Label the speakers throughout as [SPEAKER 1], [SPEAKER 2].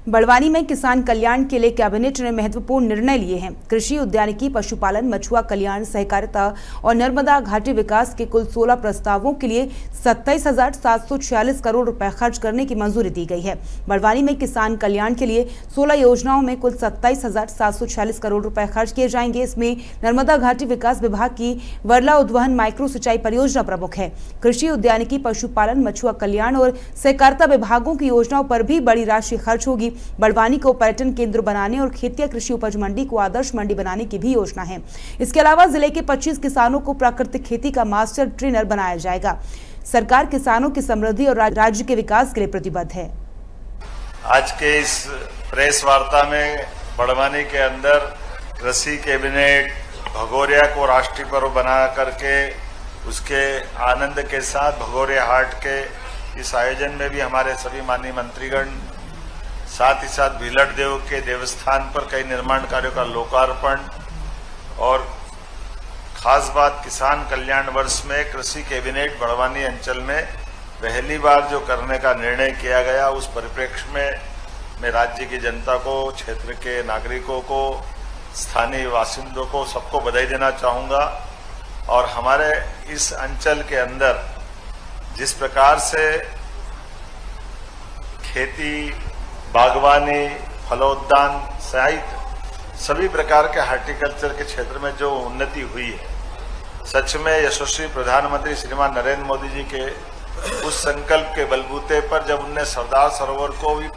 [SPEAKER 1] बड़वानी में किसान कल्याण के लिए कैबिनेट ने महत्वपूर्ण निर्णय लिए हैं। कृषि, उद्यानिकी, पशुपालन, मछुआ कल्याण, सहकारिता और नर्मदा घाटी विकास के कुल 16 प्रस्तावों के लिए 27,746 करोड़ रुपए खर्च करने की मंजूरी दी गई है। बड़वानी में किसान कल्याण के लिए 16 योजनाओं में कुल 27,746 करोड़ रुपए खर्च किए जाएंगे। इसमें नर्मदा घाटी विकास विभाग की वर्ला उद्वहन माइक्रो सिंचाई परियोजना प्रमुख है। कृषि, उद्यानिकी, पशुपालन, मछुआ कल्याण और सहकारिता विभागों की योजनाओं पर भी बड़ी राशि खर्च होगी। बड़वानी को पर्यटन केंद्र बनाने और खेतिया कृषि उपज मंडी को आदर्श मंडी बनाने की भी योजना है। इसके अलावा जिले के 25 किसानों को प्राकृतिक खेती का मास्टर ट्रेनर बनाया जाएगा। सरकार किसानों की समृद्धि और राज्य के विकास के लिए प्रतिबद्ध है।
[SPEAKER 2] आज के इस प्रेस वार्ता में बड़वानी के अंदर कृषि कैबिनेट भगोरिया को राष्ट्रीय पर्व बना करके उसके आनंद के साथ भगोरिया हाट के इस आयोजन में भी हमारे सभी माननीय मंत्रीगण, साथ ही साथ भीलट देव के देवस्थान पर कई निर्माण कार्यों का लोकार्पण और खास बात किसान कल्याण वर्ष में कृषि कैबिनेट बड़वानी अंचल में पहली बार जो करने का निर्णय किया गया, उस परिप्रेक्ष्य में मैं राज्य की जनता को, क्षेत्र के नागरिकों को, स्थानीय बासिंदों को सबको बधाई देना चाहूँगा। और हमारे इस अंचल के अंदर जिस प्रकार से खेती, बागवानी, फलोद्यान सहित सभी प्रकार के हार्टिकल्चर के क्षेत्र में जो उन्नति हुई है, सच में यशस्वी प्रधानमंत्री श्रीमान नरेंद्र मोदी जी के उस संकल्प के बलबूते पर जब उनने सरदार सरोवर को भी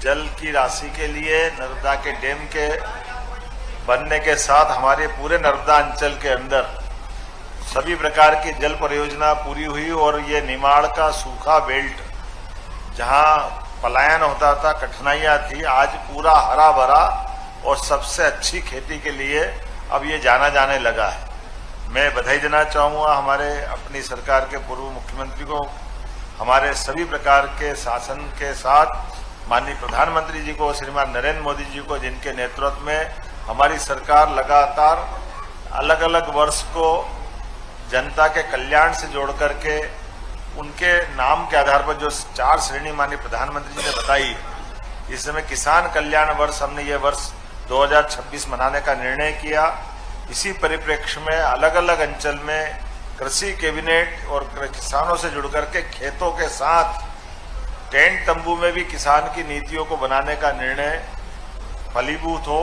[SPEAKER 2] जल की राशि के लिए नर्मदा के डैम के बनने के साथ हमारे पूरे नर्मदा अंचल के अंदर सभी प्रकार की जल परियोजना पूरी हुई और ये निमाड़ का सूखा बेल्ट जहां पलायन होता था, कठिनाइयां थी, आज पूरा हरा भरा और सबसे अच्छी खेती के लिए अब ये जाना जाने लगा है। मैं बधाई देना चाहूँगा हमारे अपनी सरकार के पूर्व मुख्यमंत्री को, हमारे सभी प्रकार के शासन के साथ माननीय प्रधानमंत्री जी को, श्रीमान नरेंद्र मोदी जी को, जिनके नेतृत्व में हमारी सरकार लगातार अलग अलग वर्ष को जनता के कल्याण से जोड़ करके उनके नाम के आधार पर जो 4 श्रेणी माननीय प्रधानमंत्री जी ने बताई, इस समय किसान कल्याण वर्ष हमने ये वर्ष 2026 मनाने का निर्णय किया। इसी परिप्रेक्ष्य में अलग अलग अंचल में कृषि कैबिनेट और किसानों से जुड़ करके खेतों के साथ टेंट तंबू में भी किसान की नीतियों को बनाने का निर्णय फलीभूत हो।